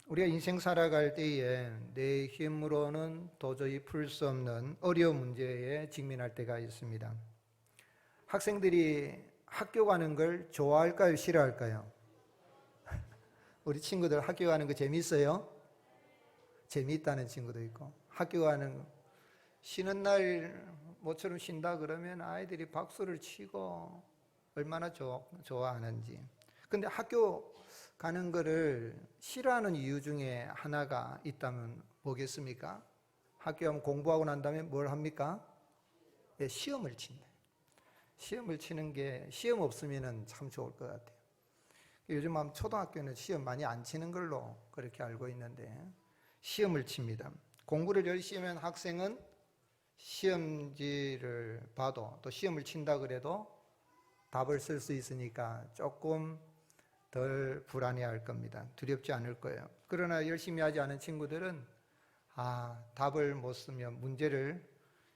우리가 인생 살아갈 때에 내 힘으로는 도저히 풀 수 없는 어려운 문제에 직면할 때가 있습니다. 학생들이 학교 가는 걸 좋아할까요? 싫어할까요? 우리 친구들 학교 가는 거 재밌어요? 재미있다는 친구도 있고, 학교 가는 거 쉬는 날 모처럼 쉰다 그러면 아이들이 박수를 치고 얼마나 좋아하는지. 근데 학교 가는 거를 싫어하는 이유 중에 하나가 있다면 뭐겠습니까? 학교 가면 공부하고 난 다음에 뭘 합니까? 네, 시험을 친다. 시험을 치는 게 시험 없으면 참 좋을 것 같아요. 요즘 초등학교는 시험 많이 안 치는 걸로 그렇게 알고 있는데 시험을 칩니다. 공부를 열심히 하면 학생은 시험지를 봐도 또 시험을 친다 그래도 답을 쓸 수 있으니까 조금 덜 불안해할 겁니다. 두렵지 않을 거예요. 그러나 열심히 하지 않은 친구들은 답을 못 쓰면 문제를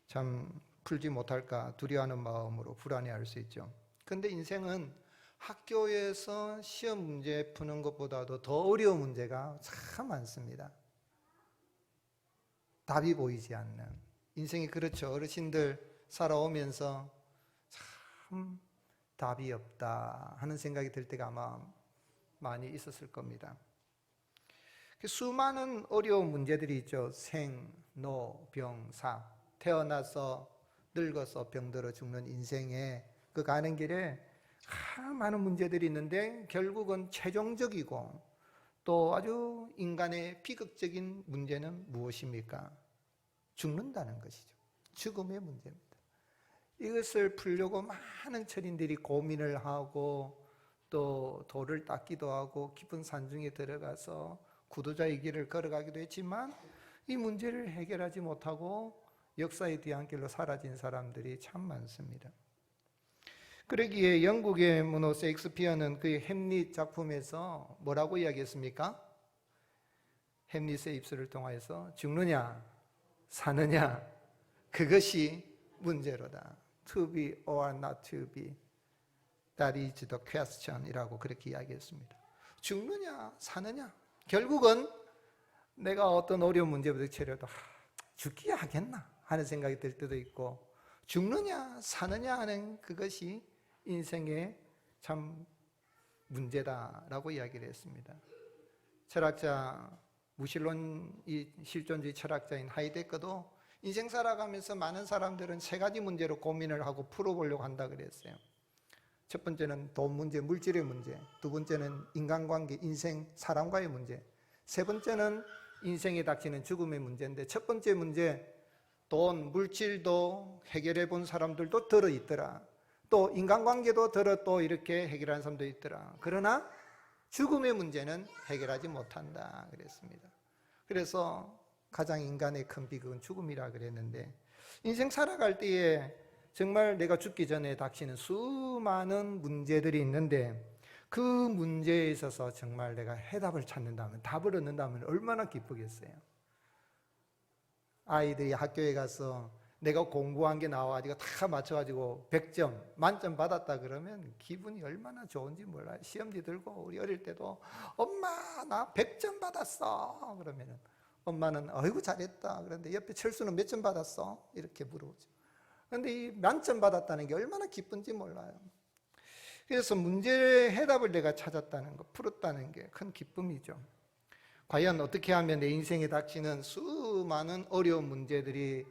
참 풀지 못할까 두려워하는 마음으로 불안해할 수 있죠. 근데 인생은 학교에서 시험 문제 푸는 것보다도 더 어려운 문제가 참 많습니다. 답이 보이지 않는 인생이 그렇죠. 어르신들 살아오면서 참 답이 없다 하는 생각이 들 때가 아마 많이 있었을 겁니다. 수많은 어려운 문제들이 있죠. 생, 노, 병, 사. 태어나서 늙어서 병들어 죽는 인생에 그 가는 길에 많은 문제들이 있는데 결국은 최종적이고 또 아주 인간의 비극적인 문제는 무엇입니까? 죽는다는 것이죠. 죽음의 문제입니다. 이것을 풀려고 많은 철인들이 고민을 하고 또 돌을 닦기도 하고 깊은 산중에 들어가서 구도자의 길을 걸어가기도 했지만 이 문제를 해결하지 못하고 역사의 뒤안길로 사라진 사람들이 참 많습니다. 그러기에 영국의 문호 셰익스피어는 그의 햄릿 작품에서 뭐라고 이야기했습니까? 햄릿의 입술을 통하여서 죽느냐 사느냐 그것이 문제로다. To be or not to be, that is the question 이라고 그렇게 이야기했습니다. 죽느냐 사느냐, 결국은 내가 어떤 어려운 문제 부딪히려도 죽기야 하겠나 하는 생각이 들 때도 있고, 죽느냐 사느냐 하는 그것이 인생의 참 문제다라고 이야기를 했습니다. 철학자 무신론이 실존주의 철학자인 하이데거도 인생 살아가면서 많은 사람들은 세 가지 문제로 고민을 하고 풀어보려고 한다 그랬어요. 첫 번째는 돈 문제, 물질의 문제. 두 번째는 인간관계, 인생, 사람과의 문제. 세 번째는 인생에 닥치는 죽음의 문제인데, 첫 번째 문제, 돈, 물질도 해결해 본 사람들도 들어있더라. 또 인간관계도 또 이렇게 해결하는 사람도 있더라. 그러나 죽음의 문제는 해결하지 못한다 그랬습니다. 그래서 가장 인간의 큰 비극은 죽음이라 그랬는데, 인생 살아갈 때에 정말 내가 죽기 전에 닥치는 수많은 문제들이 있는데 그 문제에 있어서 정말 내가 해답을 찾는다면, 답을 얻는다면 얼마나 기쁘겠어요. 아이들이 학교에 가서 내가 공부한 게 나와가지고 다 맞춰가지고 100점 만점 받았다 그러면 기분이 얼마나 좋은지 몰라요. 시험지 들고 우리 어릴 때도 엄마 나 100점 받았어 그러면은 엄마는 어이구 잘했다 그런데 옆에 철수는 몇 점 받았어? 이렇게 물어보죠. 그런데 이 만점 받았다는 게 얼마나 기쁜지 몰라요. 그래서 문제의 해답을 내가 찾았다는 거, 풀었다는 게 큰 기쁨이죠. 과연 어떻게 하면 내 인생에 닥치는 수많은 어려운 문제들이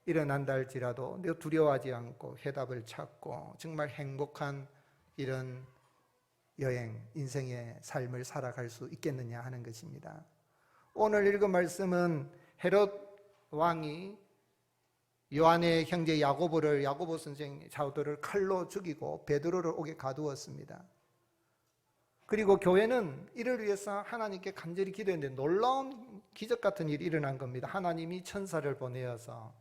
일어난다 할지라도 내가 두려워하지 않고 해답을 찾고 정말 행복한 이런 여행, 인생의 삶을 살아갈 수 있겠느냐 하는 것입니다. 오늘 읽은 말씀은 헤롯 왕이 요한의 형제 야고보 선생 사도를 칼로 죽이고 베드로를 옥에 가두었습니다. 그리고 교회는 이를 위해서 하나님께 간절히 기도했는데 놀라운 기적 같은 일이 일어난 겁니다. 하나님이 천사를 보내어서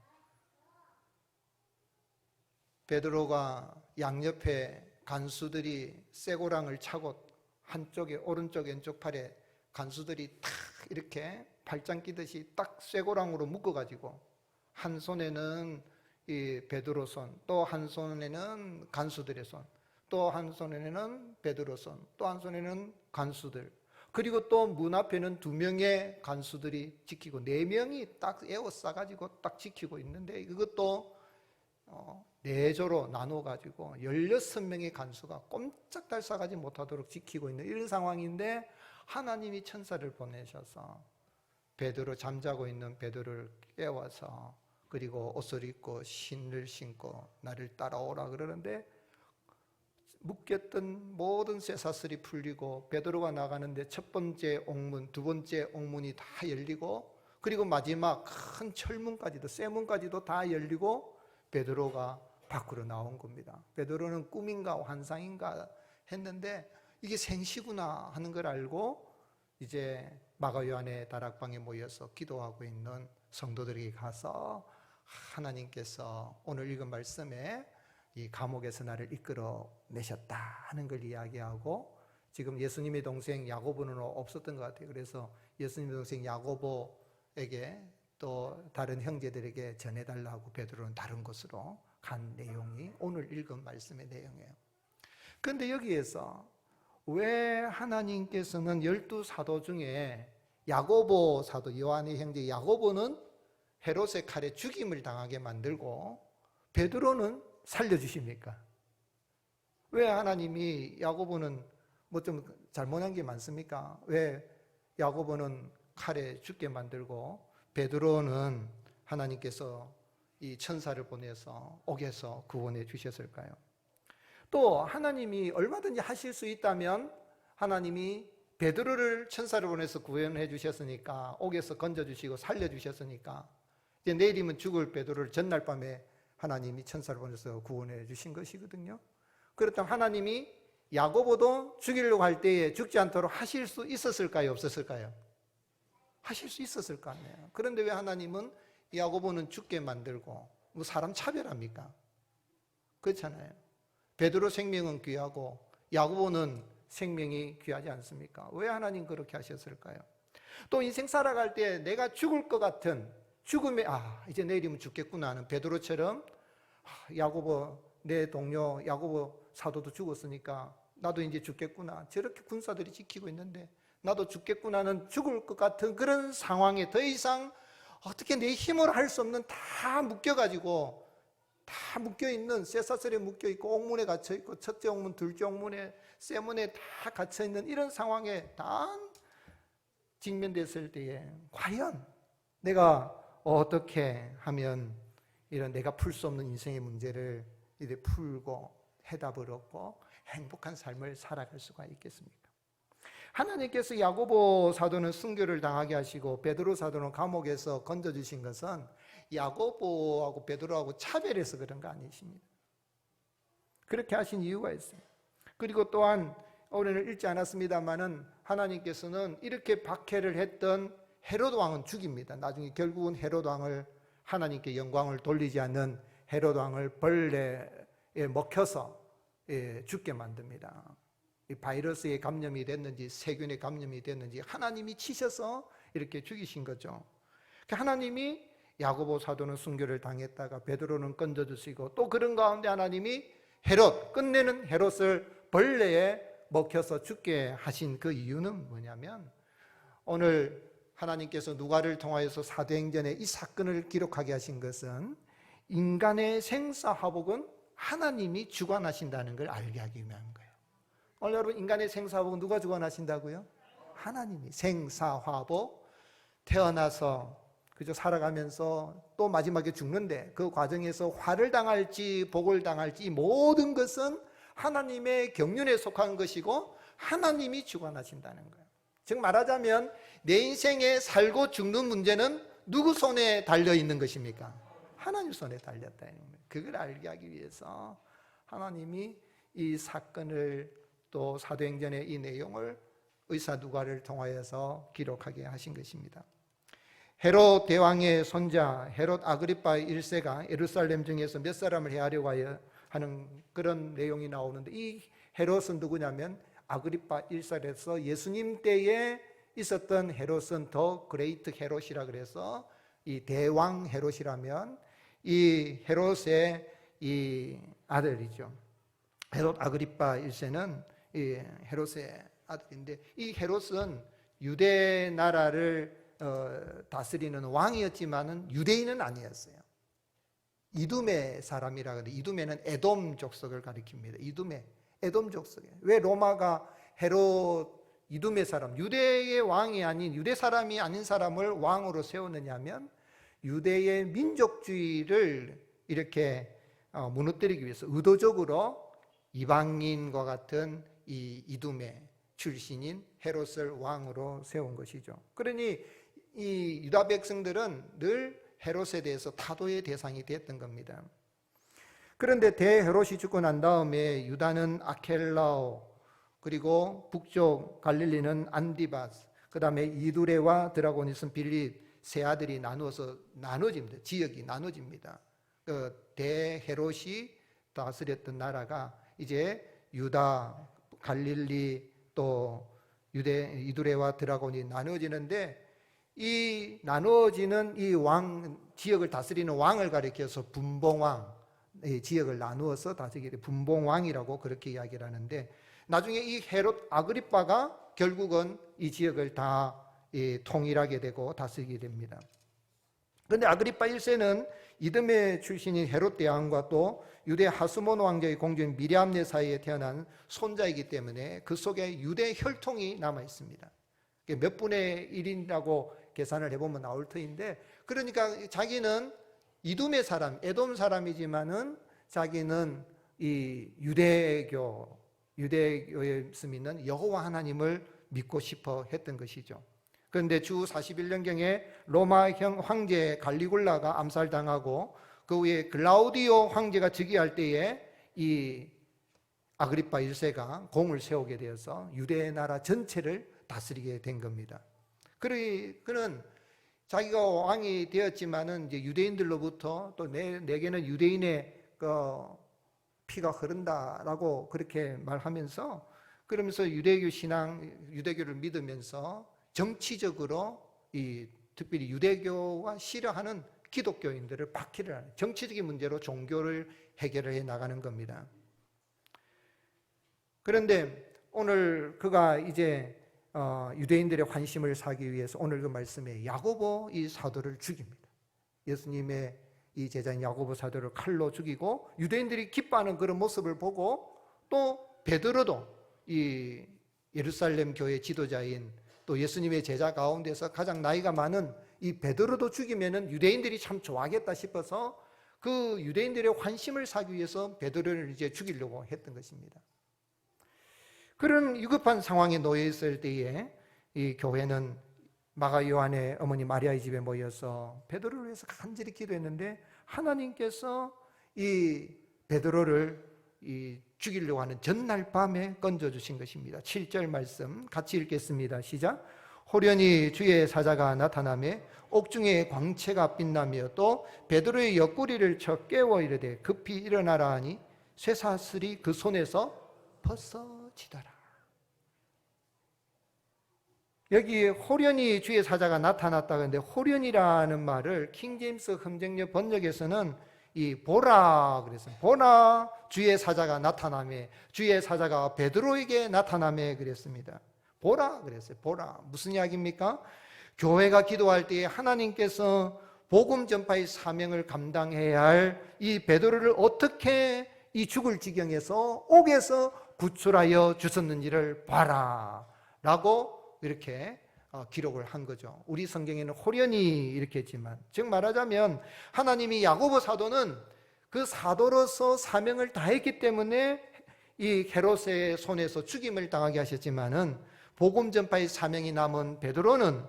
베드로가 양옆에 간수들이 쇠고랑을 차고 한쪽에 오른쪽 왼쪽 팔에 간수들이 탁 이렇게 발장 끼듯이 딱 쇠고랑으로 묶어가지고 한 손에는 이 베드로 손, 또 한 손에는 간수들의 손, 또 한 손에는 베드로 손, 또 한 손에는 간수들, 그리고 또 문 앞에는 2명의 간수들이 지키고 4명이 딱 에워싸가지고 딱 지키고 있는데, 이것도 4조로 나눠가지고 16명의 간수가 꼼짝달싹하지 못하도록 지키고 있는 이런 상황인데, 하나님이 천사를 보내셔서 베드로, 잠자고 있는 베드로를 깨워서, 그리고 옷을 입고 신을 신고 나를 따라오라 그러는데, 묶였던 모든 쇠사슬이 풀리고 베드로가 나가는데 첫 번째 옥문, 두 번째 옥문이 다 열리고, 그리고 마지막 큰 철문까지도, 쇠문까지도 다 열리고 베드로가 밖으로 나온 겁니다. 베드로는 꿈인가 환상인가 했는데 이게 생시구나 하는 걸 알고 이제 마가 요한의 다락방에 모여서 기도하고 있는 성도들에게 가서, 하나님께서 오늘 읽은 말씀에 이 감옥에서 나를 이끌어 내셨다 하는 걸 이야기하고, 지금 예수님의 동생 야고보는 없었던 것 같아요. 그래서 예수님의 동생 야고보에게 또 다른 형제들에게 전해달라고 베드로는 다른 곳으로 간 내용이 오늘 읽은 말씀의 내용이에요. 그런데 여기에서 왜 하나님께서는 12사도 중에 야고보 사도, 요한의 형제 야고보는 헤롯의 칼에 죽임을 당하게 만들고 베드로는 살려주십니까? 왜 하나님이 야고보는 뭐 좀 잘못한 게 많습니까? 왜 야고보는 칼에 죽게 만들고 베드로는 하나님께서 이 천사를 보내서 옥에서 구원해 주셨을까요? 또 하나님이 얼마든지 하실 수 있다면 하나님이 베드로를 천사를 보내서 구원해 주셨으니까, 옥에서 건져주시고 살려주셨으니까 이제 내일이면 죽을 베드로를 전날 밤에 하나님이 천사를 보내서 구원해 주신 것이거든요. 그렇다면 하나님이 야고보도 죽이려고 할 때에 죽지 않도록 하실 수 있었을까요? 없었을까요? 하실 수 있었을 거 아니에요. 그런데 왜 하나님은 야고보는 죽게 만들고, 뭐 사람 차별합니까? 그렇잖아요. 베드로 생명은 귀하고 야고보는 생명이 귀하지 않습니까? 왜 하나님 그렇게 하셨을까요? 또 인생 살아갈 때 내가 죽을 것 같은 죽음에, 이제 내일이면 죽겠구나 하는 베드로처럼, 야고보 내 동료 야고보 사도도 죽었으니까 나도 이제 죽겠구나, 저렇게 군사들이 지키고 있는데 나도 죽겠구나는 죽을 것 같은 그런 상황에 더 이상 어떻게 내 힘으로 할 수 없는, 다 묶여가지고 다 묶여있는, 쇠사슬에 묶여있고 옥문에 갇혀있고 첫째 옥문, 둘째 옥문에, 쇠문에 다 갇혀있는 이런 상황에 다 직면됐을 때에 과연 내가 어떻게 하면 이런 내가 풀 수 없는 인생의 문제를 이제 풀고 해답을 얻고 행복한 삶을 살아갈 수가 있겠습니까? 하나님께서 야고보 사도는 순교를 당하게 하시고 베드로 사도는 감옥에서 건져주신 것은 야고보하고 베드로하고 차별해서 그런 거 아니십니다. 그렇게 하신 이유가 있어요. 그리고 또한 오늘은 읽지 않았습니다마는 하나님께서는 이렇게 박해를 했던 헤롯 왕은 죽입니다. 나중에 결국은 헤롯 왕을, 하나님께 영광을 돌리지 않는 헤롯 왕을 벌레에 먹혀서 죽게 만듭니다. 이 바이러스에 감염이 됐는지 세균에 감염이 됐는지 하나님이 치셔서 이렇게 죽이신 거죠. 하나님이 야고보 사도는 순교를 당했다가 베드로는 건져주시고, 또 그런 가운데 하나님이 헤롯, 끝내는 헤롯을 벌레에 먹혀서 죽게 하신 그 이유는 뭐냐면, 오늘 하나님께서 누가를 통하여서 사도행전에 이 사건을 기록하게 하신 것은 인간의 생사화복은 하나님이 주관하신다는 걸 알게 하기 위한 거예요. 오늘 여러분, 인간의 생사화복은 누가 주관하신다고요? 하나님이. 생사화복, 태어나서 그저 살아가면서 또 마지막에 죽는데 그 과정에서 화를 당할지 복을 당할지 이 모든 것은 하나님의 경륜에 속한 것이고 하나님이 주관하신다는 거예요. 즉 말하자면 내 인생에 살고 죽는 문제는 누구 손에 달려있는 것입니까? 하나님 손에 달렸다는 거예요. 그걸 알게 하기 위해서 하나님이 이 사건을, 또 사도행전의 이 내용을 의사 누가를 통하여서 기록하게 하신 것입니다. 헤롯 대왕의 손자 헤롯 아그리파 1세가 예루살렘 중에서 몇 사람을 해하려고 하는 그런 내용이 나오는데, 이 헤롯은 누구냐면 아그리파 1세에서 예수님 때에 있었던 헤롯은 더 그레이트 헤롯이라 그래서 이 대왕 헤롯이라면 이 헤롯의 이 아들이죠. 헤롯 아그리파 1세는 이 헤롯의 아들인데, 이 헤롯은 유대 나라를 다스리는 왕이었지만은 유대인은 아니었어요. 이두메 사람이라 그래. 이두메는 에돔 족속을 가리킵니다. 이두메, 에돔 족속이에요. 왜 로마가 헤롯 이두메 사람, 유대의 왕이 아닌, 유대 사람이 아닌 사람을 왕으로 세우느냐면 유대의 민족주의를 이렇게 무너뜨리기 위해서 의도적으로 이방인과 같은 이 이두메 출신인 헤롯을 왕으로 세운 것이죠. 그러니 이 유다 백성들은 늘 헤롯에 대해서 타도의 대상이 됐던 겁니다. 그런데 대헤롯이 죽고 난 다음에 유다는 아켈라오, 그리고 북쪽 갈릴리는 안디바스, 그 다음에 이두레와 드라고니스 빌립 세 아들이 나눠집니다. 지역이 나눠집니다. 대헤롯이 다스렸던 나라가 이제 유다, 갈릴리, 또 이두레와 드라곤이 나눠지는데, 이 나누어지는 이 지역을 다스리는 왕을 가리켜서 분봉왕, 지역을 나누어서 다스리게 분봉왕이라고 그렇게 이야기를 하는데, 나중에 이 헤롯 아그리빠가 결국은 이 지역을 다 통일하게 되고 다스리게 됩니다. 그런데 아그리빠 1세는 이드메 출신인 헤롯 대왕과 또 유대 하스몬 왕자의 공주인 미리암네 사이에 태어난 손자이기 때문에 그 속에 유대 혈통이 남아 있습니다. 몇 분의 1이라고 계산을 해보면 나올 터인데, 그러니까 자기는 이두메 사람, 에돔 사람이지만은 자기는 이 유대교에 있는 여호와 하나님을 믿고 싶어 했던 것이죠. 그런데 주 41년경에 로마 황제 갈리굴라가 암살당하고 그 후에 글라우디오 황제가 즉위할 때에 이 아그리빠 1세가 공을 세우게 되어서 유대 나라 전체를 다스리게 된 겁니다. 그는 자기가 왕이 되었지만은 이제 유대인들로부터 또 내게는 유대인의 피가 흐른다라고 그렇게 말하면서, 그러면서 유대교 신앙, 유대교를 믿으면서 정치적으로 특별히 유대교와 싫어하는 기독교인들을 박해를 하는 정치적인 문제로 종교를 해결을 해 나가는 겁니다. 그런데 오늘 그가 이제 유대인들의 환심을 사기 위해서 오늘 그 말씀에 야고보 이 사도를 죽입니다. 예수님의 이 제자인 야고보 사도를 칼로 죽이고, 유대인들이 기뻐하는 그런 모습을 보고 또 베드로도 이 예루살렘 교회 지도자인 또 예수님의 제자 가운데서 가장 나이가 많은 이 베드로도 죽이면은 유대인들이 참 좋아하겠다 싶어서 그 유대인들의 환심을 사기 위해서 베드로를 이제 죽이려고 했던 것입니다. 그런 위급한 상황에 놓여 있을 때에 이 교회는 마가 요한의 어머니 마리아의 집에 모여서 베드로를 위해서 간절히 기도했는데, 하나님께서 이 베드로를 죽이려고 하는 전날 밤에 건져주신 것입니다. 7절 말씀 같이 읽겠습니다. 시작. 호련히 주의 사자가 나타나매 옥중에 광채가 빛나며 또 베드로의 옆구리를 쳐 깨워 이르되 급히 일어나라 하니 쇠사슬이 그 손에서 벗어지더라. 여기 호련히 주의 사자가 나타났다 그러는데, 호련이라는 말을 킹제임스 흠정역 번역에서는 이 보라 그랬어요. 보라 주의 사자가 나타나매, 주의 사자가 베드로에게 나타나매 그랬습니다. 보라 그랬어요. 보라. 무슨 이야기입니까? 교회가 기도할 때에 하나님께서 복음 전파의 사명을 감당해야 할 이 베드로를 어떻게 이 죽을 지경에서 옥에서 구출하여 주셨는지를 봐라 라고 이렇게 기록을 한 거죠. 우리 성경에는 호련히 이렇게 했지만, 즉 말하자면 하나님이 야고보 사도는 그 사도로서 사명을 다했기 때문에 이 헤롯의 손에서 죽임을 당하게 하셨지만은, 복음 전파의 사명이 남은 베드로는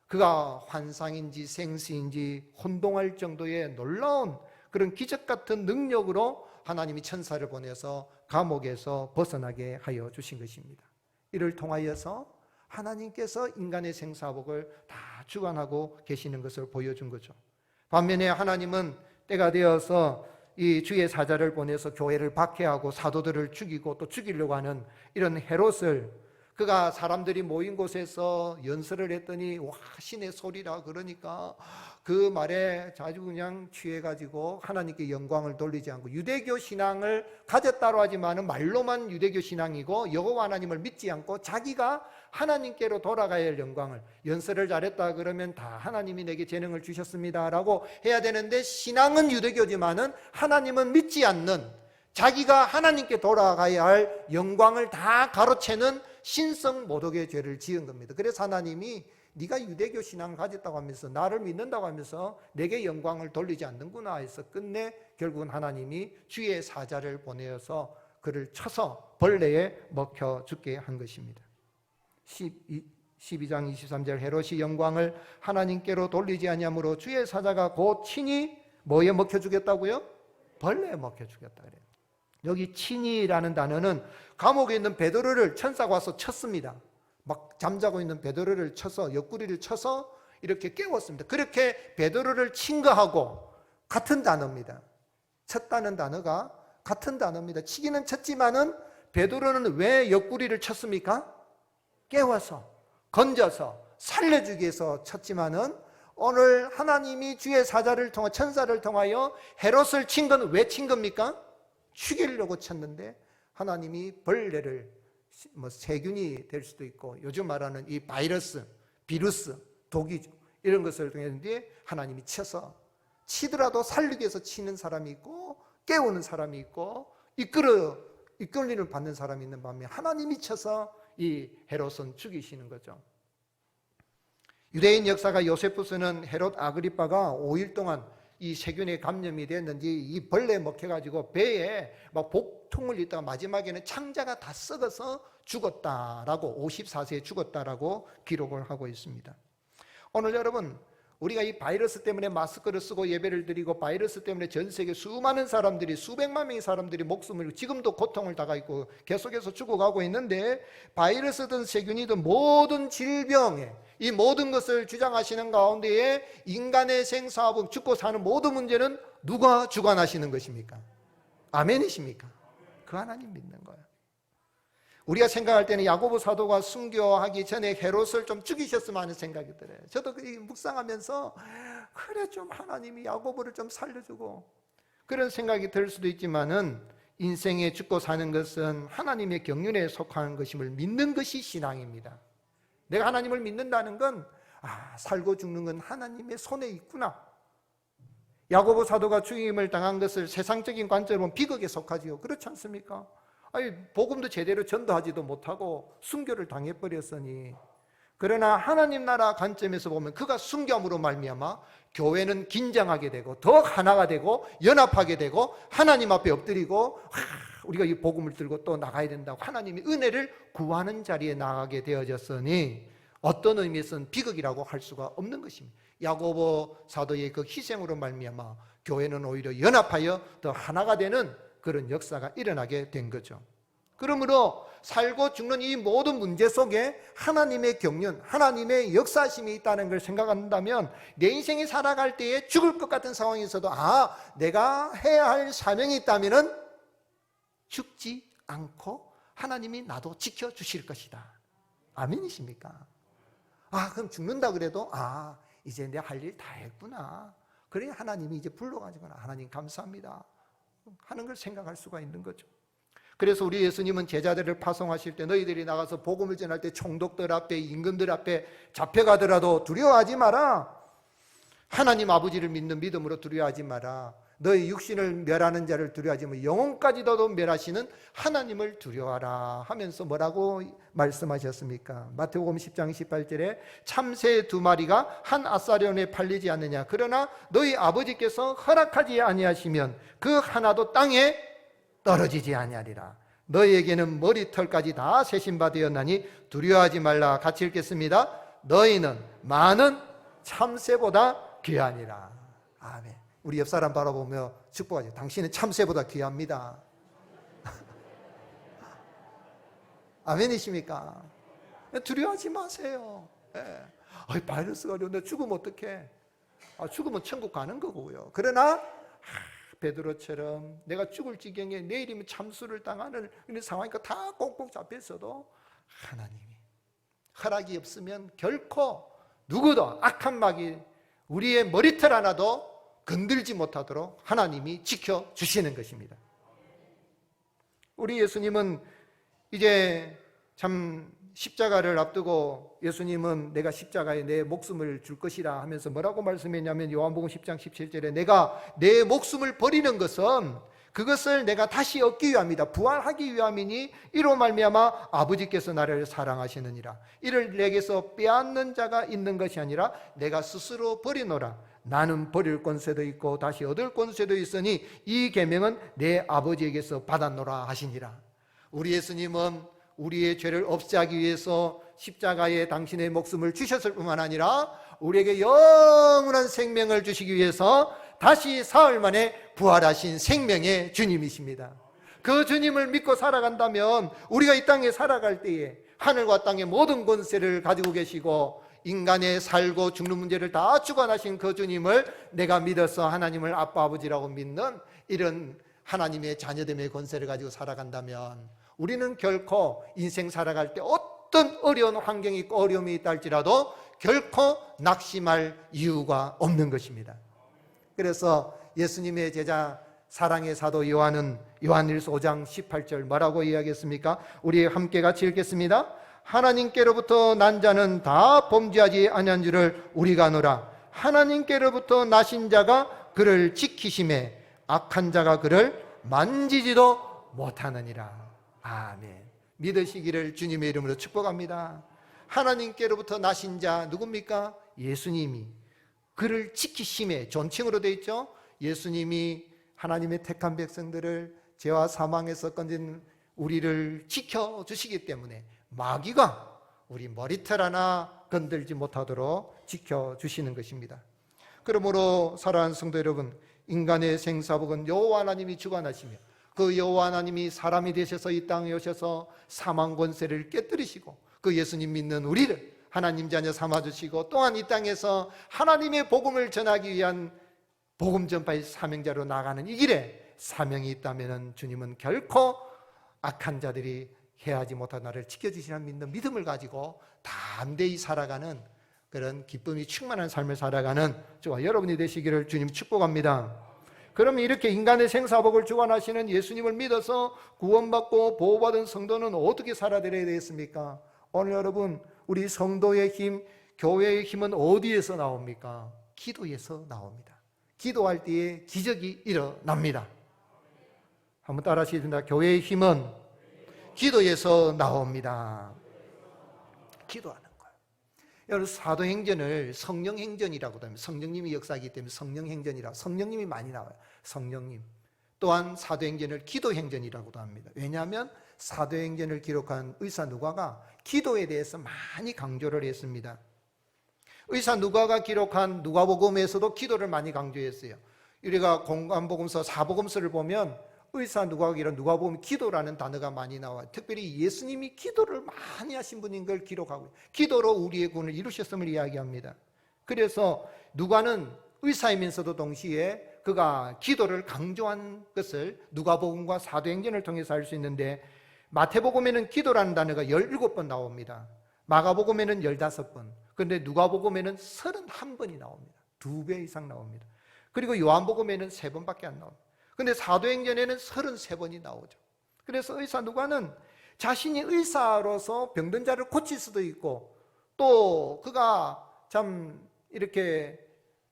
그가 환상인지 생시인지 혼동할 정도의 놀라운 그런 기적 같은 능력으로 하나님이 천사를 보내서 감옥에서 벗어나게 하여 주신 것입니다. 이를 통하여서 하나님께서 인간의 생사복을 다 주관하고 계시는 것을 보여준 거죠. 반면에 하나님은 때가 되어서 이 주의 사자를 보내서 교회를 박해하고 사도들을 죽이고 또 죽이려고 하는 이런 헤롯을 그가 사람들이 모인 곳에서 연설을 했더니 와, 신의 소리라 그러니까 그 말에 아주 그냥 취해가지고 하나님께 영광을 돌리지 않고 유대교 신앙을 가졌다고 하지만은 말로만 유대교 신앙이고 여호와 하나님을 믿지 않고 자기가 하나님께로 돌아가야 할 영광을, 연설을 잘했다 그러면 다 하나님이 내게 재능을 주셨습니다라고 해야 되는데, 신앙은 유대교지만은 하나님은 믿지 않는, 자기가 하나님께 돌아가야 할 영광을 다 가로채는 신성 모독의 죄를 지은 겁니다. 그래서 하나님이 네가 유대교 신앙을 가졌다고 하면서 나를 믿는다고 하면서 내게 영광을 돌리지 않는구나 해서 끝내 결국은 하나님이 주의 사자를 보내어서 그를 쳐서 벌레에 먹혀 죽게 한 것입니다. 12장 23절 헤롯이 영광을 하나님께로 돌리지 아니하므로 주의 사자가 곧 친히 뭐에 먹혀 죽였다고요? 벌레에 먹혀 죽였다 그래요. 여기 친히라는 단어는 감옥에 있는 베드로를 천사가 와서 쳤습니다. 막 잠자고 있는 베드로를 쳐서, 옆구리를 쳐서 이렇게 깨웠습니다. 그렇게 베드로를 친 거하고 같은 단어입니다. 쳤다는 단어가 같은 단어입니다. 치기는 쳤지만은 베드로는 왜 옆구리를 쳤습니까? 깨워서, 건져서, 살려주기 위해서 쳤지만은 오늘 하나님이 주의 사자를 통하, 천사를 통하여 헤롯을 친 건 왜 친 겁니까? 죽이려고 쳤는데 하나님이 벌레를, 세균이 될 수도 있고 요즘 말하는 이 바이러스, 비루스, 독이죠. 이런 것을 통했는데 하나님이 쳐서, 치더라도 살리기 위해서 치는 사람이 있고 깨우는 사람이 있고 이끌림을 받는 사람이 있는 반면에 하나님이 쳐서 이 헤롯은 죽이시는 거죠. 유대인 역사가 요세푸스는 헤롯 아그리빠가 5일 동안 이 세균에 감염이 됐는지 이 벌레에 먹혀가지고 배에 막 복통을 입다가 마지막에는 창자가 다 썩어서 죽었다라고, 54세에 죽었다라고 기록을 하고 있습니다. 오늘 여러분, 우리가 이 바이러스 때문에 마스크를 쓰고 예배를 드리고 바이러스 때문에 전 세계 수많은 사람들이, 수백만 명의 사람들이 목숨을, 지금도 고통을 당하고 있고 계속해서 죽어가고 있는데, 바이러스든 세균이든 모든 질병에, 이 모든 것을 주장하시는 가운데에 인간의 생사하고 죽고 사는 모든 문제는 누가 주관하시는 것입니까? 아멘이십니까? 그 하나님 믿는 거예요. 우리가 생각할 때는 야고보 사도가 순교하기 전에 헤롯을 좀 죽이셨으면 하는 생각이 들어요. 저도 묵상하면서 그래 좀 하나님이 야고보를 좀 살려주고 그런 생각이 들 수도 있지만은, 인생에 죽고 사는 것은 하나님의 경륜에 속하는 것임을 믿는 것이 신앙입니다. 내가 하나님을 믿는다는 건 살고 죽는 건 하나님의 손에 있구나. 야고보 사도가 죽임을 당한 것을 세상적인 관점으로 보면 비극에 속하지요. 그렇지 않습니까? 복음도 제대로 전도하지도 못하고 순교를 당해버렸으니. 그러나 하나님 나라 관점에서 보면 그가 순교함으로 말미암아 교회는 긴장하게 되고 더 하나가 되고 연합하게 되고 하나님 앞에 엎드리고 우리가 이 복음을 들고 또 나가야 된다고 하나님의 은혜를 구하는 자리에 나가게 되어졌으니 어떤 의미에서는 비극이라고 할 수가 없는 것입니다. 야고보 사도의 그 희생으로 말미암아 교회는 오히려 연합하여 더 하나가 되는 그런 역사가 일어나게 된 거죠. 그러므로 살고 죽는 이 모든 문제 속에 하나님의 경륜, 하나님의 역사심이 있다는 걸 생각한다면 내 인생이 살아갈 때에 죽을 것 같은 상황에서도 내가 해야 할 사명이 있다면 죽지 않고 하나님이 나도 지켜주실 것이다. 아멘이십니까? 그럼 죽는다 그래도 이제 내가 할 일 다 했구나. 그래 하나님이 이제 불러가지고 하나님 감사합니다 하는 걸 생각할 수가 있는 거죠. 그래서 우리 예수님은 제자들을 파송하실 때 너희들이 나가서 복음을 전할 때 총독들 앞에, 임금들 앞에 잡혀가더라도 두려워하지 마라. 하나님 아버지를 믿는 믿음으로 두려워하지 마라. 너희 육신을 멸하는 자를 두려워하지 말고 영혼까지도 멸하시는 하나님을 두려워하라 하면서 뭐라고 말씀하셨습니까? 마태복음 10장 18절에 참새 2마리가 한 아사리온에 팔리지 않느냐. 그러나 너희 아버지께서 허락하지 아니하시면 그 하나도 땅에 떨어지지 아니하리라. 너희에게는 머리털까지 다 세신바 되었나니 두려워하지 말라. 같이 읽겠습니다. 너희는 많은 참새보다 귀하니라. 아멘. 우리 옆 사람 바라보며 축복하죠. 당신은 참새보다 귀합니다. 아멘이십니까? 두려워하지 마세요. 바이러스가 어려운데 죽으면 어떡해? 죽으면 천국 가는 거고요. 그러나 베드로처럼 내가 죽을 지경에 내일이면 참수를 당하는 이런 상황이니까 다 꼭꼭 잡혀 있어도 하나님이 허락이 없으면 결코 누구도 악한 마귀 우리의 머리털 하나도 건들지 못하도록 하나님이 지켜주시는 것입니다. 우리 예수님은 이제 참 십자가를 앞두고 예수님은 내가 십자가에 내 목숨을 줄 것이라 하면서 뭐라고 말씀했냐면 요한복음 10장 17절에 내가 내 목숨을 버리는 것은 그것을 내가 다시 얻기 위함이다. 부활하기 위함이니 이로 말미암아 아버지께서 나를 사랑하시느니라. 이를 내게서 빼앗는 자가 있는 것이 아니라 내가 스스로 버리노라. 나는 버릴 권세도 있고 다시 얻을 권세도 있으니 이 계명은 내 아버지에게서 받았노라 하시니라. 우리 예수님은 우리의 죄를 없애기 하기 위해서 십자가에 당신의 목숨을 주셨을 뿐만 아니라 우리에게 영원한 생명을 주시기 위해서 다시 사흘 만에 부활하신 생명의 주님이십니다. 그 주님을 믿고 살아간다면 우리가 이 땅에 살아갈 때에 하늘과 땅의 모든 권세를 가지고 계시고 인간의 살고 죽는 문제를 다 주관하신 그 주님을 내가 믿어서 하나님을 아빠 아버지라고 믿는 이런 하나님의 자녀됨의 권세를 가지고 살아간다면 우리는 결코 인생 살아갈 때 어떤 어려운 환경이 있고 어려움이 있다 할지라도 결코 낙심할 이유가 없는 것입니다. 그래서 예수님의 제자 사랑의 사도 요한은 요한일서 5장 18절 뭐라고 이야기했습니까? 우리 함께 같이 읽겠습니다. 하나님께로부터 난 자는 다 범죄하지 아니한 줄을 우리가 아노라. 하나님께로부터 나신 자가 그를 지키심에 악한 자가 그를 만지지도 못하느니라. 아멘. 믿으시기를 주님의 이름으로 축복합니다. 하나님께로부터 나신 자 누굽니까? 예수님이 그를 지키심에 존칭으로 되어 있죠. 예수님이 하나님의 택한 백성들을 죄와 사망에서 건진 우리를 지켜주시기 때문에 마귀가 우리 머리털 하나 건들지 못하도록 지켜주시는 것입니다. 그러므로 사랑하는 성도 여러분, 인간의 생사복은 여호와 하나님이 주관하시며 그 여호와 하나님이 사람이 되셔서 이 땅에 오셔서 사망 권세를 깨뜨리시고 그 예수님 믿는 우리를 하나님 자녀 삼아주시고 또한 이 땅에서 하나님의 복음을 전하기 위한 복음 전파의 사명자로 나가는 이 길에 사명이 있다면 주님은 결코 악한 자들이 해하지 못한 나를 지켜주시는 믿는 믿음을 가지고 담대히 살아가는 그런 기쁨이 충만한 삶을 살아가는 저와 여러분이 되시기를 주님 축복합니다. 그러면 이렇게 인간의 생사복을 주관하시는 예수님을 믿어서 구원받고 보호받은 성도는 어떻게 살아드려야 되겠습니까? 오늘 여러분, 우리 성도의 힘, 교회의 힘은 어디에서 나옵니까? 기도에서 나옵니다. 기도할 때에 기적이 일어납니다. 한번 따라 하시겠습니다. 교회의 힘은 기도에서 나옵니다. 기도하는 거예요. 여러분, 사도행전을 성령행전이라고도 합니다. 성령님이 역사하기 때문에 성령행전이라, 성령님이 많이 나와요. 성령님. 또한 사도행전을 기도행전이라고도 합니다. 왜냐하면 사도행전을 기록한 의사 누가가 기도에 대해서 많이 강조를 했습니다. 의사 누가가 기록한 누가복음에서도 기도를 많이 강조했어요. 우리가 공관복음서, 사복음서를 보면 의사 누가가 이런 누가복음 기도라는 단어가 많이 나와요. 특별히 예수님이 기도를 많이 하신 분인 걸 기록하고 기도로 우리의 구원을 이루셨음을 이야기합니다. 그래서 누가는 의사이면서도 동시에 그가 기도를 강조한 것을 누가복음과 사도행전을 통해서 알 수 있는데 마태복음에는 기도라는 단어가 17번 나옵니다. 마가복음에는 15번. 그런데 누가복음에는 31번이 나옵니다. 2배 이상 나옵니다. 그리고 요한복음에는 3번밖에 안 나옵니다. 그런데 사도행전에는 33번이 나오죠. 그래서 의사 누가는 자신이 의사로서 병든 자를 고칠 수도 있고 또 그가 참 이렇게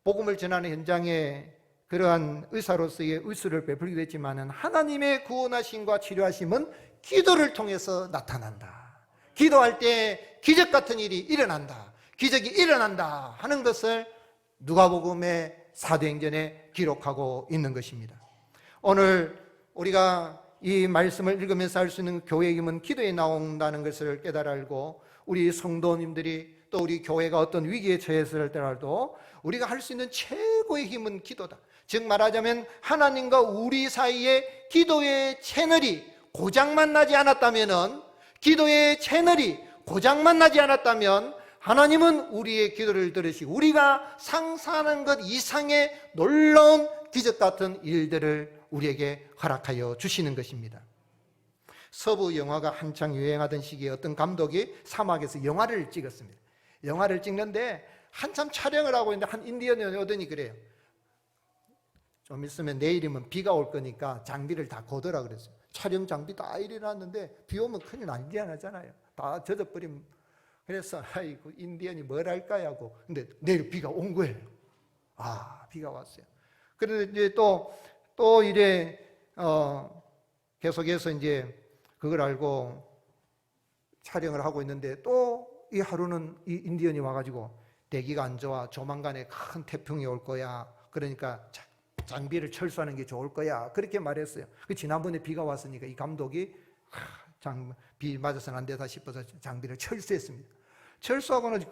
복음을 전하는 현장에 그러한 의사로서의 의술을 베풀기도 했지만 하나님의 구원하심과 치료하심은 기도를 통해서 나타난다. 기도할 때 기적 같은 일이 일어난다. 기적이 일어난다 하는 것을 누가복음의 사도행전에 기록하고 있는 것입니다. 오늘 우리가 이 말씀을 읽으면서 알 수 있는 교회의 힘은 기도에 나온다는 것을 깨달아 알고 우리 성도님들이 또 우리 교회가 어떤 위기에 처했을 때라도 우리가 할 수 있는 최고의 힘은 기도다. 즉 말하자면 하나님과 우리 사이에 기도의 채널이 고장만 나지 않았다면 기도의 채널이 고장만 나지 않았다면 하나님은 우리의 기도를 들으시고 우리가 상상하는 것 이상의 놀라운 기적 같은 일들을 우리에게 허락하여 주시는 것입니다. 서부 영화가 한창 유행하던 시기에 어떤 감독이 사막에서 영화를 찍었습니다. 영화를 찍는데 한참 촬영을 하고 있는데 한 인디언이 오더니 그래요. 좀 있으면 내일이면 비가 올 거니까 장비를 다 걷어라 그랬어요. 촬영 장비 다 일어났는데 비 오면 큰일 난리가 나잖아요. 다 젖어버리면. 그래서 아이고 인디언이 뭘 할까 하고 근데 내일 비가 온 거예요. 아, 비가 왔어요. 그런데 이제 또 이래 계속해서 이제 그걸 알고 촬영을 하고 있는데 또 이 하루는 이 인디언이 와가지고 대기가 안 좋아. 조만간에 큰 태풍이 올 거야. 그러니까 장비를 철수하는 게 좋을 거야. 그렇게 말했어요. 지난번에 비가 왔으니까 이 감독이 비 맞아서는 안 되다 싶어서 장비를 철수했습니다. 철수하고는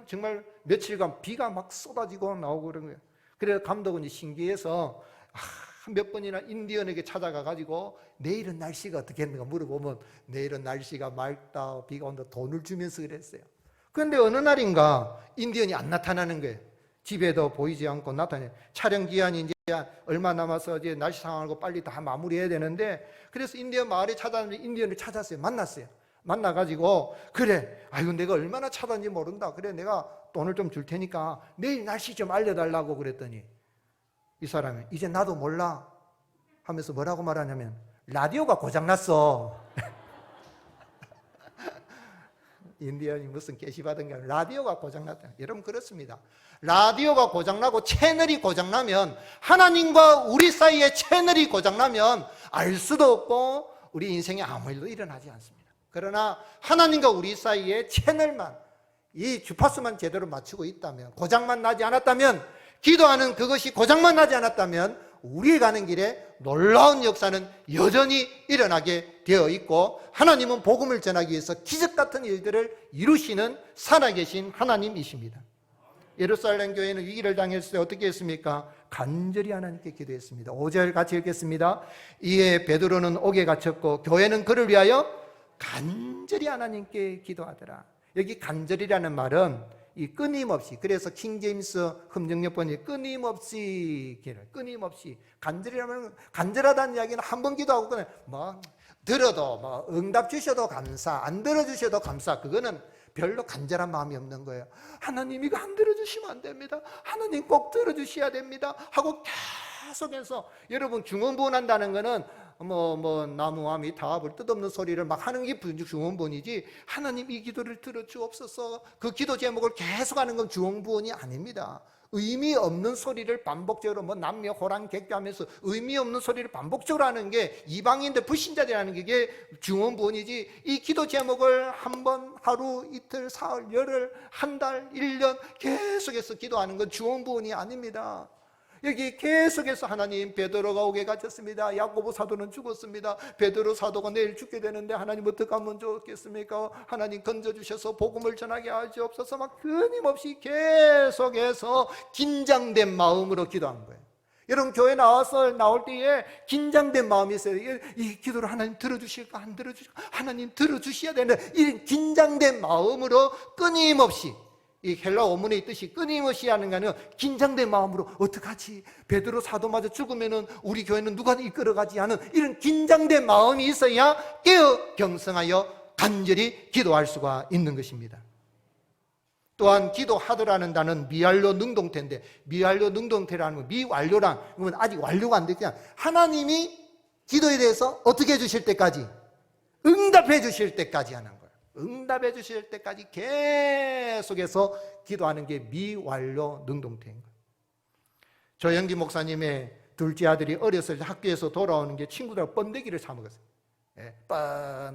정말 며칠간 비가 막 쏟아지고 나오고 그런 거예요. 그래서 감독은 신기해서 몇 번이나 인디언에게 찾아가가지고 내일은 날씨가 어떻게 했는가 물어보면 내일은 날씨가 맑다, 비가 온다, 돈을 주면서 그랬어요. 그런데 어느 날인가 인디언이 안 나타나는 거예요. 집에도 보이지 않고 나타나요. 촬영 기한이 이제 얼마 남아서 이제 날씨 상황하고 빨리 다 마무리해야 되는데 그래서 인디언 마을에 찾아왔는데 인디언을 찾았어요. 만났어요. 만나가지고 그래, 아이고 내가 얼마나 찾았는지 모른다. 그래 내가 돈을 좀 줄 테니까 내일 날씨 좀 알려달라고 그랬더니 이 사람이 이제 나도 몰라 하면서 뭐라고 말하냐면 라디오가 고장났어. 인디언이 무슨 계시받은 게 아니라 라디오가 고장났다. 여러분 그렇습니다. 라디오가 고장나고 채널이 고장나면 하나님과 우리 사이에 채널이 고장나면 알 수도 없고 우리 인생에 아무 일도 일어나지 않습니다. 그러나 하나님과 우리 사이에 채널만 이 주파수만 제대로 맞추고 있다면 고장만 나지 않았다면 기도하는 그것이 고장만 나지 않았다면 우리 가는 길에 놀라운 역사는 여전히 일어나게 되어 있고 하나님은 복음을 전하기 위해서 기적 같은 일들을 이루시는 살아계신 하나님이십니다. 예루살렘 교회는 위기를 당했을 때 어떻게 했습니까? 간절히 하나님께 기도했습니다. 5절 같이 읽겠습니다. 이에 베드로는 옥에 갇혔고 교회는 그를 위하여 간절히 하나님께 기도하더라. 여기 간절이라는 말은 이 끊임없이, 그래서 킹제임스 흠정역번이 끊임없이 기를, 끊임없이 간절이라면 간절하다는 이야기는 한 번 기도하고 그냥 뭐 들어도 뭐 응답 주셔도 감사, 안 들어주셔도 감사, 그거는 별로 간절한 마음이 없는 거예요. 하나님 이거 안 들어주시면 안 됩니다. 하나님 꼭 들어주셔야 됩니다. 하고 계속해서 여러분 중언부언한다는 거는 나무함이 다합을 뜻없는 소리를 막 하는 게 중언부언이지 하나님 이 기도를 들어주옵소서 그 기도 제목을 계속하는 건 중언부언이 아닙니다. 의미 없는 소리를 반복적으로 남녀 호랑 객교하면서 의미 없는 소리를 반복적으로 하는 게 이방인들 불신자들이 하는 게 중언부언이지 이 기도 제목을 한 번, 하루, 이틀, 사흘, 열흘, 한 달, 1년 계속해서 기도하는 건 중언부언이 아닙니다. 여기 계속해서 하나님 베드로가 옥에 갇혔습니다. 야고보 사도는 죽었습니다. 베드로 사도가 내일 죽게 되는데 하나님 어떻게 하면 좋겠습니까? 하나님 건져주셔서 복음을 전하게 하시옵소서. 막 끊임없이 계속해서 긴장된 마음으로 기도한 거예요. 여러분 교회 나올 때에 긴장된 마음이 있어요. 이 기도를 하나님 들어주실까 안 들어주실까? 하나님 들어주셔야 되는데 이 긴장된 마음으로 끊임없이 이 헬라 원문에 있듯이 끊임없이 하는 거는 긴장된 마음으로 어떡하지? 베드로 사도마저 죽으면은 우리 교회는 누가 이끌어가지 하는 이런 긴장된 마음이 있어야 깨어 경성하여 간절히 기도할 수가 있는 것입니다. 또한 기도하더라는 단어는 미완료 능동태인데 미완료 능동태라는 건 미완료란 그러면 아직 완료가 안 됐잖아요. 하나님이 기도에 대해서 어떻게 해주실 때까지 응답해 주실 때까지 하는 거예요. 응답해 주실 때까지 계속해서 기도하는 게 미완료 능동태인 거예요. 조영기 목사님의 둘째 아들이 어렸을 때 학교에서 돌아오는 게 친구들하고 번데기를 사 먹었어요.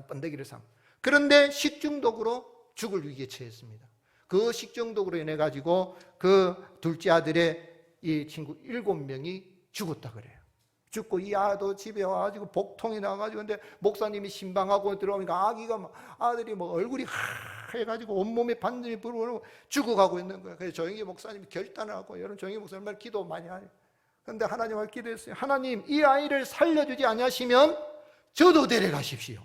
번데기를 사 먹었어요. 그런데 식중독으로 죽을 위기에 처했습니다. 그 식중독으로 인해 가지고 그 둘째 아들의 이 친구 7명이 죽었다 그래요. 죽고 이 아도 집에 와가지고 복통이 나가지고 근데 목사님이 신방하고 들어오니까 아들이 얼굴이 하해가지고 온몸에 반점이 불어오고 죽어가고 있는 거예요. 그래서 조영기 목사님이 결단을 하고 여러분 조영기 목사님 말 기도 많이 하요. 그런데 하나님을 기도했어요. 하나님 이 아이를 살려주지 않으시면 저도 데려가십시오.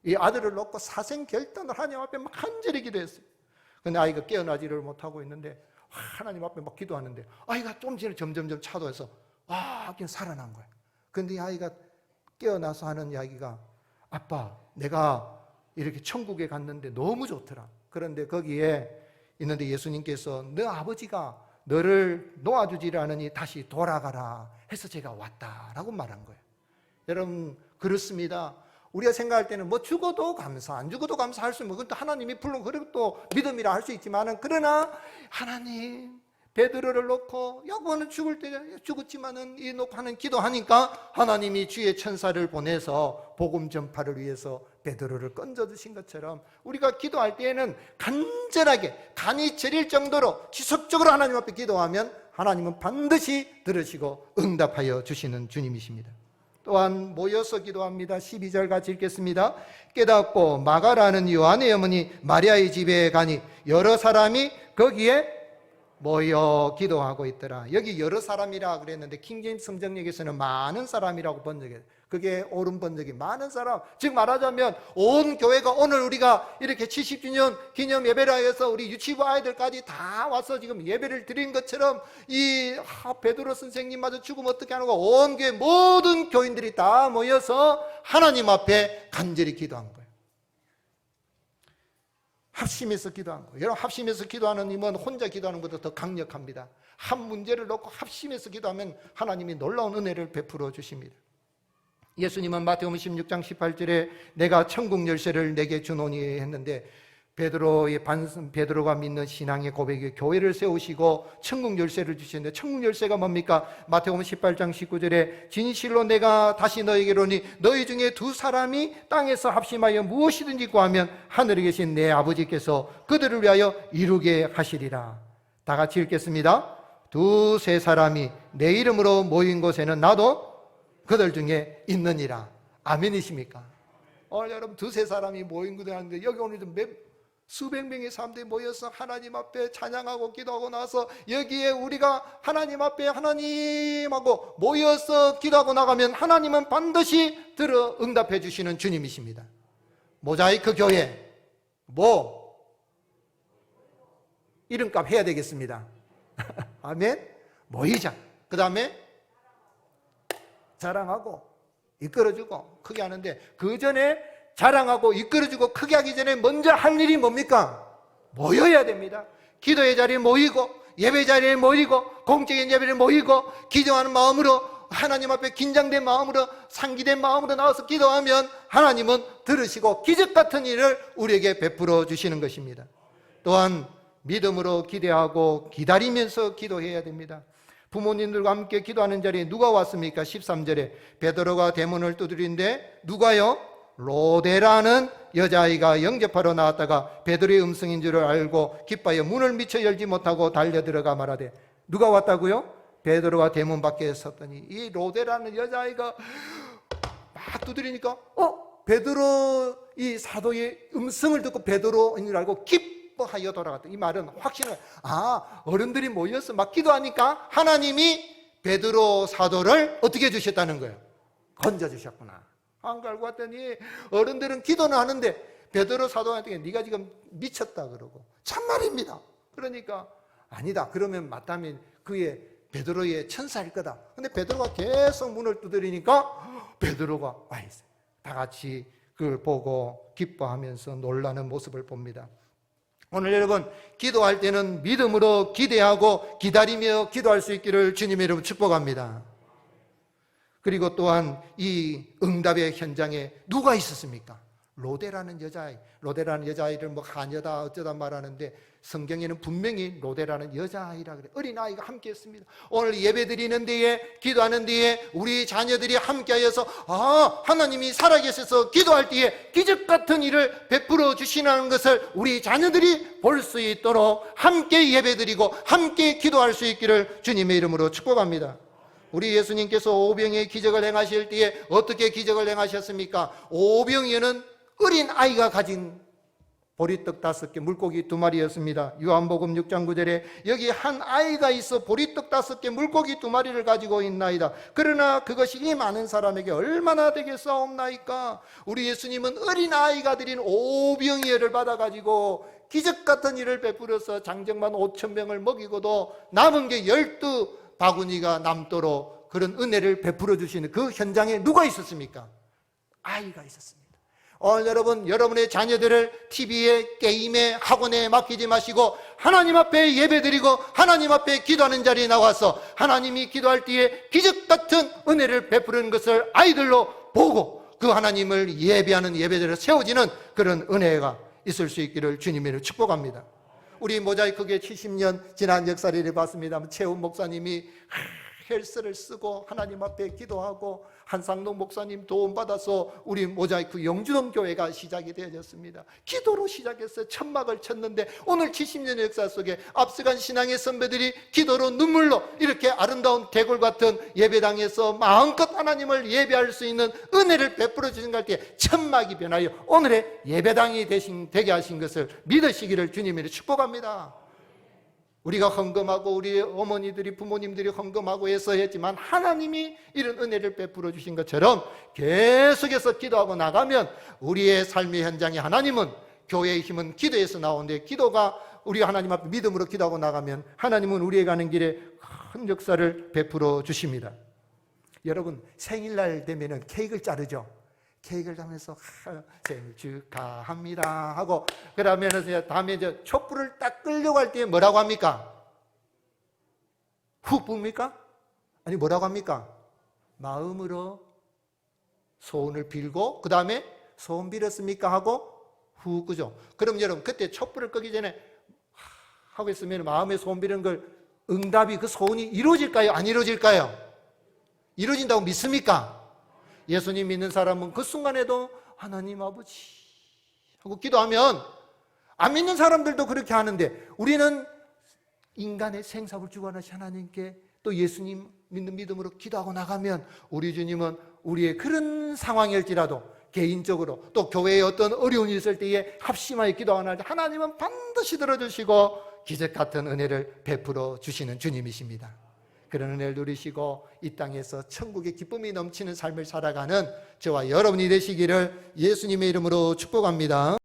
이 아들을 놓고 사생 결단을 하나님 앞에 막 간절히 기도했어요. 근데 아이가 깨어나지를 못하고 있는데 하나님 앞에 막 기도하는데 아이가 좀 전에 점점점 차도해서 그냥 살아난 거예요. 근데 이 아이가 깨어나서 하는 이야기가 아빠, 내가 이렇게 천국에 갔는데 너무 좋더라. 그런데 거기에 있는데 예수님께서 너 아버지가 너를 놓아주지 않으니 다시 돌아가라 해서 제가 왔다라고 말한 거예요. 여러분, 그렇습니다. 우리가 생각할 때는 뭐 죽어도 감사, 안 죽어도 감사할 수 있는, 그것도 하나님이 물론 그것도 믿음이라 할 수 있지만은, 그러나 하나님, 베드로를 놓고 야고보는 죽을 때 죽었지만은 이 놓고 하는 기도하니까 하나님이 주의 천사를 보내서 복음 전파를 위해서 베드로를 건져 주신 것처럼 우리가 기도할 때에는 간절하게 간이 저릴 정도로 지속적으로 하나님 앞에 기도하면 하나님은 반드시 들으시고 응답하여 주시는 주님이십니다. 또한 모여서 기도합니다. 12절 같이 읽겠습니다. 깨닫고 마가라는 요한의 어머니 마리아의 집에 가니 여러 사람이 거기에 모여 기도하고 있더라. 여기 여러 사람이라 그랬는데 킹제임스 성경역에서는 많은 사람이라고 번역해요. 그게 옳은 번역이 많은 사람. 즉 말하자면 온 교회가 오늘 우리가 이렇게 70주년 기념 예배라 해서 우리 유치부 아이들까지 다 와서 지금 예배를 드린 것처럼 이 베드로 선생님마저 죽으면 어떻게 하는 거, 온 교회 모든 교인들이 다 모여서 하나님 앞에 간절히 기도한 거예요. 합심해서 기도한 거예요. 여러분, 합심해서 기도하는 힘은 혼자 기도하는 것보다 더 강력합니다. 한 문제를 놓고 합심해서 기도하면 하나님이 놀라운 은혜를 베풀어 주십니다. 예수님은 마태복음 16장 18절에 내가 천국 열쇠를 내게 주노니 했는데 베드로가 믿는 신앙의 고백이 교회를 세우시고 천국 열쇠를 주시는데, 천국 열쇠가 뭡니까? 마태복음 18장 19절에 진실로 내가 다시 너에게로 오니 너희 중에 두 사람이 땅에서 합심하여 무엇이든지 구하면 하늘에 계신 내 아버지께서 그들을 위하여 이루게 하시리라. 다 같이 읽겠습니다. 두세 사람이 내 이름으로 모인 곳에는 나도 그들 중에 있느니라. 아멘이십니까? 오늘 여러분, 두세 사람이 모인 곳에 하는데 여기 오늘 좀 수백 명의 사람들이 모여서 하나님 앞에 찬양하고 기도하고 나서 여기에 우리가 하나님 앞에 하나님하고 모여서 기도하고 나가면 하나님은 반드시 들어 응답해 주시는 주님이십니다. 모자이크 교회 이름값 해야 되겠습니다. 아멘. 모이자. 그 다음에 자랑하고 이끌어주고 크게 하는데, 그 전에 자랑하고 이끌어주고 크게 하기 전에 먼저 할 일이 뭡니까? 모여야 됩니다. 기도의 자리에 모이고 예배 자리에 모이고 공적인 예배를 모이고 기도하는 마음으로, 하나님 앞에 긴장된 마음으로 상기된 마음으로 나와서 기도하면 하나님은 들으시고 기적 같은 일을 우리에게 베풀어 주시는 것입니다. 또한 믿음으로 기대하고 기다리면서 기도해야 됩니다. 부모님들과 함께 기도하는 자리에 누가 왔습니까? 13절에 베드로가 대문을 두드리는데 누가요? 로데라는 여자아이가 영접하러 나왔다가 베드로의 음성인 줄 알고 기뻐하여 문을 미처 열지 못하고 달려들어가 말하되, 누가 왔다고요? 베드로가 대문 밖에 섰더니 이 로데라는 여자아이가 막 두드리니까 베드로 이 사도의 음성을 듣고 베드로인 줄 알고 기뻐하여 돌아갔다. 이 말은 확신을, 어른들이 모여서 막 기도하니까 하나님이 베드로 사도를 어떻게 해주셨다는 거예요? 건져주셨구나. 안 갈고 왔더니 어른들은 기도는 하는데 베드로 사도한테 네가 지금 미쳤다 그러고, 참말입니다. 그러니까 아니다, 그러면 맞다면 그의 베드로의 천사일 거다. 근데 베드로가 계속 문을 두드리니까 베드로가 와 있어요. 다 같이 그걸 보고 기뻐하면서 놀라는 모습을 봅니다. 오늘 여러분, 기도할 때는 믿음으로 기대하고 기다리며 기도할 수 있기를 주님의 이름으로 축복합니다. 그리고 또한 이 응답의 현장에 누가 있었습니까? 로데라는 여자아이를 뭐 하녀다 어쩌다 말하는데 성경에는 분명히 로데라는 여자아이라 그래. 어린아이가 함께 했습니다. 오늘 예배 드리는 데에, 기도하는 데에 우리 자녀들이 함께 하여서 하나님이 살아계셔서 기도할 때에 기적 같은 일을 베풀어 주시는 것을 우리 자녀들이 볼 수 있도록 함께 예배 드리고 함께 기도할 수 있기를 주님의 이름으로 축복합니다. 우리 예수님께서 오병이의 기적을 행하실 때에 어떻게 기적을 행하셨습니까? 오병이어는 어린 아이가 가진 보리떡 5개, 물고기 2마리였습니다. 요한복음 6장 9절에 여기 한 아이가 있어 보리떡 5개, 물고기 2마리를 가지고 있나이다. 그러나 그것이 이 많은 사람에게 얼마나 되겠사옵나이까? 우리 예수님은 어린 아이가 드린 오병이어를 받아가지고 기적 같은 일을 베풀어서 장정만 5,000명을 먹이고도 남은 게 12바구니가 남도록 그런 은혜를 베풀어 주시는 그 현장에 누가 있었습니까? 아이가 있었습니다. 오늘 여러분의 자녀들을 TV에, 게임에, 학원에 맡기지 마시고 하나님 앞에 예배드리고 하나님 앞에 기도하는 자리에 나와서 하나님이 기도할 때에 기적 같은 은혜를 베푸는 것을 아이들로 보고 그 하나님을 예배하는 예배대로 세워지는 그런 은혜가 있을 수 있기를 주님으로 축복합니다. 우리 모자이크교회 70년 지난 역사를 봤습니다. 최훈 목사님이 헬스를 쓰고 하나님 앞에 기도하고 한상동 목사님 도움받아서 우리 모자이크 영주동 교회가 시작이 되어졌습니다. 기도로 시작했어요. 천막을 쳤는데 오늘 70년의 역사 속에 앞서간 신앙의 선배들이 기도로 눈물로 이렇게 아름다운 대골 같은 예배당에서 마음껏 하나님을 예배할 수 있는 은혜를 베풀어 주신 것 같아요. 천막이 변하여 오늘의 예배당이 되게 하신 것을 믿으시기를 주님으로 축복합니다. 우리가 헌금하고 우리 어머니들이 부모님들이 헌금하고 해서 했지만 하나님이 이런 은혜를 베풀어 주신 것처럼 계속해서 기도하고 나가면 우리의 삶의 현장에 하나님은 교회의 힘은 기도에서 나오는데 기도가 우리 하나님 앞에 믿음으로 기도하고 나가면 하나님은 우리의 가는 길에 큰 역사를 베풀어 주십니다. 여러분 생일날 되면은 케이크를 자르죠. 케이크를 하면서 생일 축하합니다 하고 그러면 다음에 촛불을 딱 끌려고 할 때 뭐라고 합니까? 훅 붑니까? 아니 뭐라고 합니까? 마음으로 소원을 빌고 그 다음에 소원 빌었습니까? 하고 훅 끄죠. 그럼 여러분 그때 촛불을 끄기 전에 하고 있으면 마음에 소원 비는 걸 응답이 그 소원이 이루어질까요? 안 이루어질까요? 이루어진다고 믿습니까? 예수님 믿는 사람은 그 순간에도 하나님 아버지 하고 기도하면 안 믿는 사람들도 그렇게 하는데 우리는 인간의 생사를 주관하신 하나님께 또 예수님 믿는 믿음으로 기도하고 나가면 우리 주님은 우리의 그런 상황일지라도 개인적으로 또 교회에 어떤 어려운 일이 있을 때에 합심하여 기도하는 하나님은 반드시 들어주시고 기적 같은 은혜를 베풀어 주시는 주님이십니다. 그런 은혜를 누리시고 이 땅에서 천국의 기쁨이 넘치는 삶을 살아가는 저와 여러분이 되시기를 예수님의 이름으로 축복합니다.